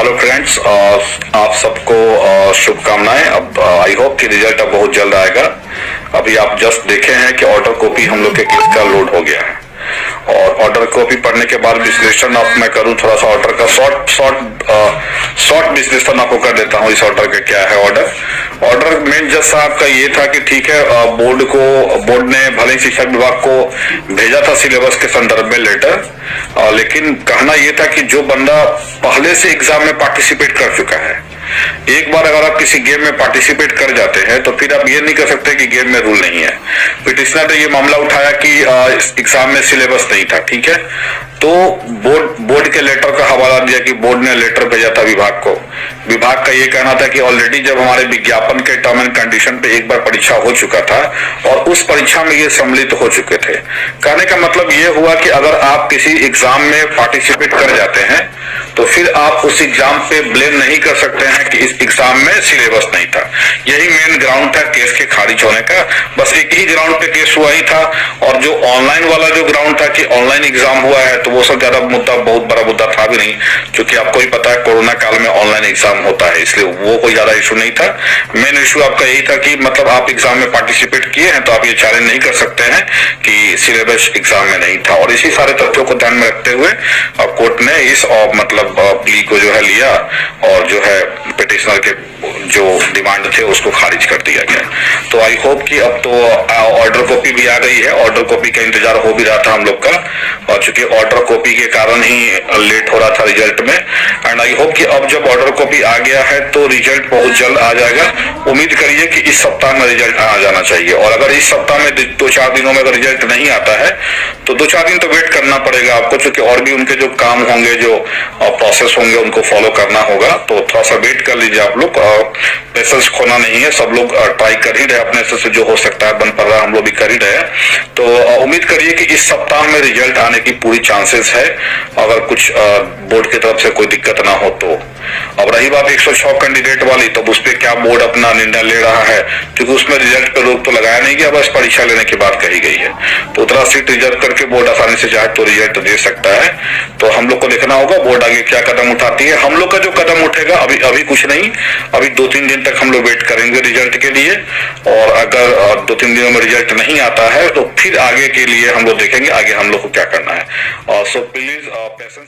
Hello friends, आप सबको शुभकामनाएं। अब आई होप कि रिजल्ट अब बहुत जल्द आएगा। अभी आप जस्ट देखे हैं कि ऑर्डर कॉपी हम लोग के केस का लोड हो गया है और ऑर्डर कॉपी पढ़ने के बाद विश्लेषण अब मैं करूं थोड़ा सा ऑर्डर का शॉर्ट विश्लेषण आपको कर देता हूं। इस ऑर्डर का क्या है ऑर्डर मेन जज साहब का ये था कि ठीक है, बोर्ड ने भले ही शिक्षा विभाग को भेजा था सिलेबस के संदर्भ में लेटर, लेकिन कहना यह था कि जो बंदा पहले से एग्जाम में पार्टिसिपेट कर चुका है, एक बार अगर आप किसी गेम में पार्टिसिपेट कर जाते हैं तो फिर आप ये नहीं कर सकते कि गेम में रूल नहीं है। पिटिशनर ने ये मामला उठाया कि एग्जाम में सिलेबस नहीं था, ठीक है, तो बोर्ड के लेटर का हवाला दिया कि बोर्ड ने लेटर भेजा था विभाग को। विभाग का ये कहना था कि ऑलरेडी जब हमारे विज्ञापन के टर्म एंड कंडीशन पे एक बार परीक्षा हो चुका था और उस परीक्षा में ये सम्मिलित हो चुके थे। कहने का मतलब ये हुआ कि अगर आप किसी एग्जाम में पार्टिसिपेट कर जाते हैं तो फिर आप उस एग्जाम पे ब्लेम नहीं कर सकते हैं कि इस एग्जाम में सिलेबस नहीं था। यही मेन ग्राउंड था केस के खारिज होने का। बस एक ही ग्राउंड पे केस हुआ ही था और जो ऑनलाइन वाला जो ग्राउंड था कि ऑनलाइन एग्जाम हुआ है तो वो सब ज्यादा मुद्दा, बहुत बड़ा मुद्दा था भी नहीं, क्योंकि आपको ही पता है कोरोना काल में ऑनलाइन एग्जाम होता है, इसलिए वो कोई ज्यादा इशू नहीं था। मेन इशू आपका यही था कि मतलब आप एग्जाम में पार्टिसिपेट किए हैं तो आप ये चैलेंज नहीं कर सकते हैं कि सिलेबस एग्जाम में नहीं था। और इसी सारे तथ्यों को ध्यान में रखते हुए अब कोर्ट ने इस प्ली को जो है लिया और जो है पिटिशनर के जो डिमांड थे उसको खारिज कर दिया गया। तो आई होप कि अब तो ऑर्डर कॉपी भी आ गई है। ऑर्डर कॉपी का इंतजार हो भी रहा था हम लोग का, और चूंकि ऑर्डर कॉपी के कारण ही लेट हो रहा था रिजल्ट में, एंड आई होप कि अब जब ऑर्डर कॉपी आ गया है तो रिजल्ट बहुत जल्द आ जाएगा। उम्मीद करिए कि इस सप्ताह में रिजल्ट आ जाना चाहिए, और अगर इस सप्ताह में 2-4 दिनों में अगर रिजल्ट नहीं आता है तो 2-4 दिन तो वेट करना पड़ेगा आपको, क्योंकि और भी उनके जो काम होंगे, जो प्रोसेस होंगे, उनको फॉलो करना होगा। तो थोड़ा सा वेट कर लीजिए आप लोग। पेशेंस खोना नहीं है, सब लोग ट्राई कर ही रहे अपने से जो हो सकता है बन पड़ रहा, हम लोग भी कर ही रहे। तो उम्मीद करिए कि इस सप्ताह में रिजल्ट आने की पूरी चांसेस है, अगर कुछ बोर्ड की तरफ से कोई दिक्कत ना हो तो। अब रही बात 106 कैंडिडेट वाली, तो उस पर क्या बोर्ड अपना निर्णय ले रहा है, क्योंकि उसमें रिजल्ट पे रोक तो लगाया नहीं गया, बस परीक्षा लेने की बात कही गई है। तो उतना सीट रिजर्व करके बोर्ड आसानी से चाहे तो रिजल्ट दे सकता है। तो हम लोग को देखना होगा बोर्ड आगे क्या कदम उठाती है। हम लोग का जो कदम उठेगा अभी कुछ नहीं, अभी 2-3 दिन तक हम लोग वेट करेंगे रिजल्ट के लिए, और अगर 2-3 दिनों में रिजल्ट नहीं आता है तो फिर आगे के लिए हम लोग देखेंगे आगे हम लोग को क्या करना है। So please patience.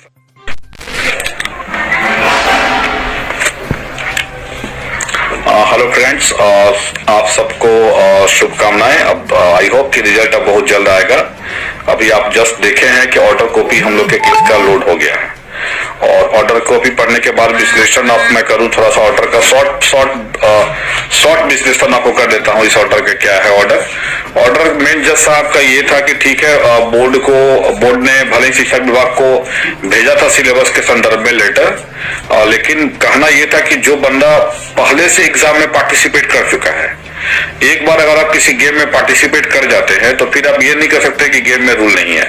Hello friends, आप सबको शुभकामनाएं। अब आई होप कि रिजल्ट अब बहुत जल्द आएगा। अभी आप जस्ट देखे हैं कि ऑर्डर कॉपी हम लोग के केस का लोड हो गया है और ऑर्डर कॉपी पढ़ने के बाद विश्लेषण अब मैं करूं थोड़ा सा ऑर्डर का शॉर्ट विश्लेषण आपको कर देता हूं। इस ऑर्डर का क्या है ऑर्डर मेन जज साहब का ये था कि ठीक है, बोर्ड ने भले ही शिक्षा विभाग को भेजा था सिलेबस के संदर्भ में लेटर, लेकिन कहना यह था कि जो बंदा पहले से एग्जाम में पार्टिसिपेट कर चुका है, एक बार अगर आप किसी गेम में पार्टिसिपेट कर जाते हैं तो फिर आप ये नहीं कर सकते कि गेम में रूल नहीं है।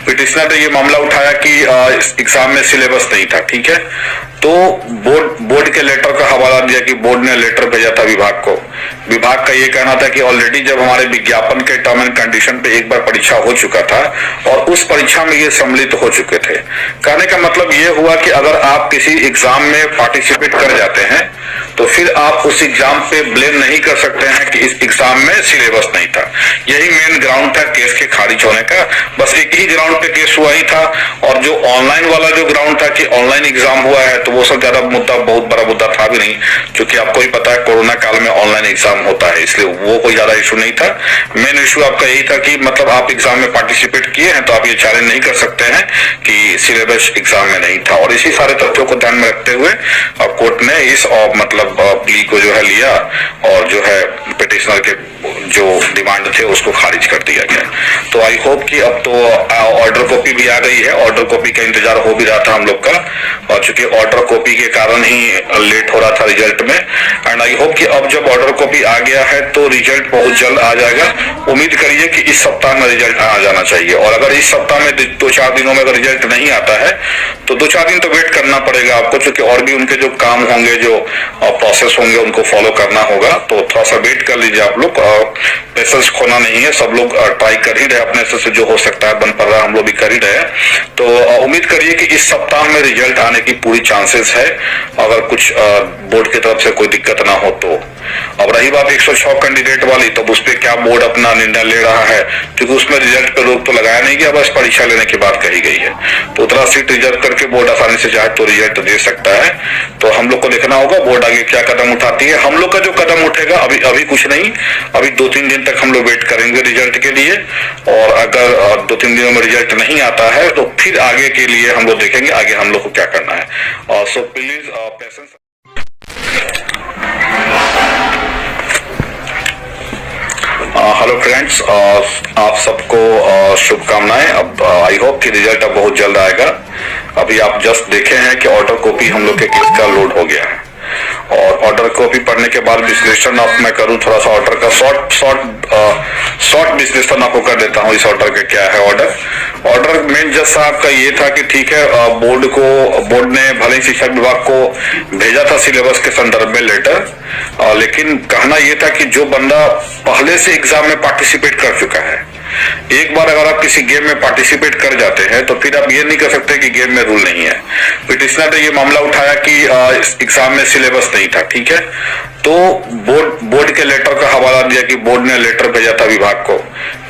पिटिशनर ने ये मामला उठाया कि एग्जाम में सिलेबस नहीं था, ठीक है, तो बोर्ड के लेटर का हवाला दिया कि बोर्ड ने लेटर भेजा था विभाग को। विभाग का ये कहना था कि ऑलरेडी जब हमारे विज्ञापन के टर्म एंड कंडीशन पे एक बार परीक्षा हो चुका था और उस परीक्षा में ये सम्मिलित हो चुके थे। कहने का मतलब ये हुआ कि अगर आप किसी एग्जाम में पार्टिसिपेट कर जाते हैं तो फिर आप उस एग्जाम पे ब्लेम नहीं कर सकते हैं कि इस एग्जाम में सिलेबस नहीं था। यही मेन ग्राउंड था केस के खारिज होने का। बस एक ही ग्राउंड पे केस हुआ ही था, और जो ऑनलाइन वाला जो ग्राउंड था कि ऑनलाइन एग्जाम हुआ है तो वो सब ज्यादा मुद्दा, बहुत बड़ा मुद्दा था भी नहीं, क्योंकि आपको ही पता है कोरोना काल में ऑनलाइन एग्जाम होता है, इसलिए वो कोई ज्यादा इशू नहीं था। मेन इशू आपका यही था कि मतलब आप एग्जाम में पार्टिसिपेट किए हैं तो आप ये चैलेंज नहीं कर सकते हैं कि सिलेबस एग्जाम में नहीं था। और इसी सारे तथ्यों को ध्यान में रखते हुए अब कोर्ट ने इस प्ली को जो है लिया और जो है पिटिशनर के जो डिमांड थे उसको खारिज कर दिया गया। तो आई होप कि अब तो ऑर्डर कॉपी भी आ गई है। ऑर्डर कॉपी का इंतजार हो भी रहा था हम लोग का, और चूंकि ऑर्डर कॉपी के कारण ही लेट हो रहा था रिजल्ट में, एंड आई होप कि अब जब ऑर्डर कॉपी आ गया है तो रिजल्ट बहुत जल्द आ जाएगा। उम्मीद करिए कि इस सप्ताह में रिजल्ट आ जाना चाहिए, और अगर इस सप्ताह में 2-4 दिनों में अगर रिजल्ट नहीं आता है तो 2-4 दिन तो वेट करना पड़ेगा आपको, क्योंकि और भी उनके जो काम होंगे, जो प्रोसेस होंगे, उनको फॉलो करना होगा। तो थोड़ा सा वेट कर लीजिए आप लोग। पेशेंस खोना नहीं है, सब लोग ट्राई कर ही रहे अपने से जो हो सकता है बन पड़ रहा, हम लोग भी कर ही रहे। तो उम्मीद करिए कि इस सप्ताह में रिजल्ट आने की पूरी चांसेस चांसेस है अगर कुछ बोर्ड की तरफ से कोई दिक्कत ना हो तो। अब रही बात 106 कैंडिडेट वाली, तो उस पर क्या बोर्ड अपना निर्णय ले रहा है, क्योंकि उसमें रिजल्ट पे रोक तो लगाया नहीं गया, बस परीक्षा लेने की बात कही गई है। तो उतना सीट रिजर्व करके बोर्ड आसानी से चाहे तो रिजल्ट दे सकता है। तो हम लोग को देखना होगा बोर्ड आगे क्या कदम उठाती है। हम लोग का जो कदम उठेगा अभी कुछ नहीं, अभी 2-3 दिन तक हम लोग वेट करेंगे रिजल्ट के लिए, और अगर 2-3 दिनों में रिजल्ट नहीं आता है तो फिर आगे के लिए हम लोग देखेंगे आगे हम लोग को क्या करना है। So please patience. Hello friends, आप सबको शुभकामनाएं। अब आई होप कि रिजल्ट अब बहुत जल्द आएगा। अभी आप जस्ट देखे हैं कि ऑर्डर कॉपी हम लोग के केस का लोड हो गया है, और ऑर्डर कॉपी पढ़ने के बाद विश्लेषण अब मैं करूं थोड़ा सा ऑर्डर का शॉर्ट विश्लेषण आपको कर देता हूं। इस ऑर्डर का क्या है ऑर्डर मेन जज साहब का ये था कि ठीक है, बोर्ड ने भले ही शिक्षा विभाग को भेजा था सिलेबस के संदर्भ में लेटर, लेकिन कहना यह था कि जो बंदा पहले से एग्जाम में पार्टिसिपेट कर चुका है, एक बार अगर आप किसी गेम में पार्टिसिपेट कर जाते हैं तो फिर आप ये नहीं कर सकते कि गेम में रूल नहीं है। पिटिशनर ने ये मामला उठाया कि एग्जाम में सिलेबस नहीं था, ठीक है, तो बोर्ड के लेटर का हवाला दिया कि बोर्ड ने लेटर भेजा था विभाग को।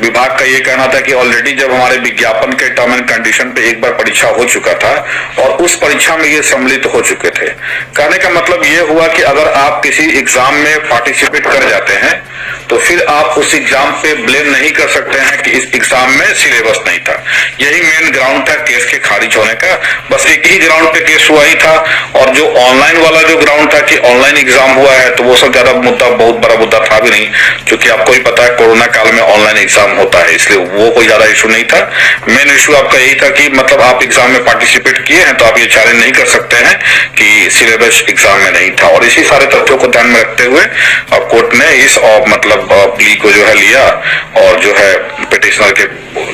विभाग का ये कहना था कि ऑलरेडी जब हमारे विज्ञापन के टर्म एंड कंडीशन पे एक बार परीक्षा हो चुका था और उस परीक्षा में ये सम्मिलित हो चुके थे। कहने का मतलब ये हुआ कि अगर आप किसी एग्जाम में पार्टिसिपेट कर जाते हैं तो फिर आप उस एग्जाम पे ब्लेम नहीं कर सकते हैं कि इस एग्जाम में सिलेबस नहीं था। यही मेन ग्राउंड था केस के खारिज होने का। बस एक ही ग्राउंड पे केस हुआ ही था, और जो ऑनलाइन वाला जो ग्राउंड था कि ऑनलाइन एग्जाम हुआ है, तो वो सब ज्यादा मुद्दा, बहुत बड़ा मुद्दा था भी नहीं, क्योंकि आपको ही पता है कोरोना काल में ऑनलाइन एग्जाम होता है, इसलिए वो कोई ज्यादा इशू नहीं था। मेन इशू आपका यही था कि मतलब आप एग्जाम में पार्टिसिपेट किए हैं तो आप ये चैलेंज नहीं कर सकते हैं कि सिलेबस एग्जाम में नहीं था। और इसी सारे तथ्यों को ध्यान में रखते हुए कोर्ट ने इस मतलब प्ली को जो है लिया, और जो है पिटिशनर के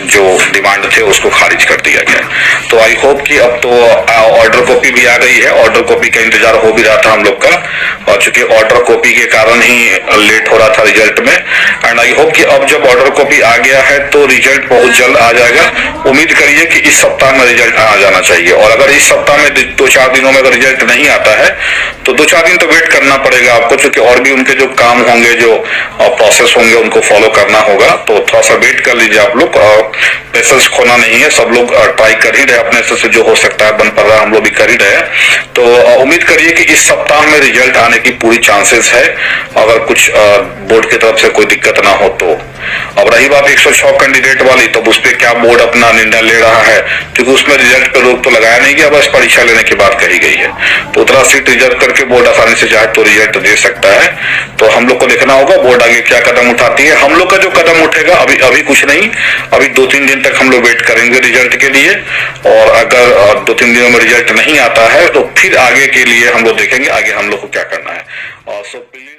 जो डिमांड थे उसको खारिज कर दिया गया। तो आई होप कि अब तो ऑर्डर कॉपी भी आ गई है। ऑर्डर कॉपी का इंतजार हो भी रहा था हम लोग का, और चूंकि ऑर्डर कॉपी के कारण ही लेट हो रहा था रिजल्ट में, एंड आई होप कि अब जब ऑर्डर कॉपी आ गया है तो रिजल्ट बहुत जल्द आ जाएगा। उम्मीद करिए कि इस सप्ताह में रिजल्ट आ जाना चाहिए, और अगर इस सप्ताह में 2-4 दिनों में अगर रिजल्ट नहीं आता है तो 2-4 दिन तो वेट करना पड़ेगा आपको, क्योंकि और भी उनके जो काम होंगे, जो प्रोसेस होंगे, उनको फॉलो करना होगा। तो थोड़ा सा वेट कर लीजिए आप लोग, पेशेंस खोना नहीं है। सब लोग ट्राई कर ही रहे अपने से जो हो सकता है, बन पड़ रहा है, हम लोग भी कर ही रहे हैं। तो उम्मीद करिए कि इस सप्ताह में रिजल्ट आने की पूरी चांसेस है अगर कुछ बोर्ड की तरफ से कोई दिक्कत ना हो तो। अब रही बात 106 कैंडिडेट वाली, तो उस पर क्या बोर्ड अपना निर्णय ले रहा है, क्योंकि उसमें रिजल्ट पे रोक तो लगाया नहीं गया, बस परीक्षा लेने की बात कही गई है। तो उतना सीट रिजर्व करके बोर्ड आसानी से चाहे तो रिजल्ट दे सकता है। तो हम लोग को देखना होगा बोर्ड आगे क्या कदम उठाती है। हम लोग का जो कदम उठेगा अभी कुछ नहीं, अभी 2-3 दिन तक हम लोग वेट करेंगे रिजल्ट के लिए, और अगर 2-3 दिनों में रिजल्ट नहीं आता है तो फिर आगे के लिए हम लोग देखेंगे आगे हम लोग को क्या करना है। So please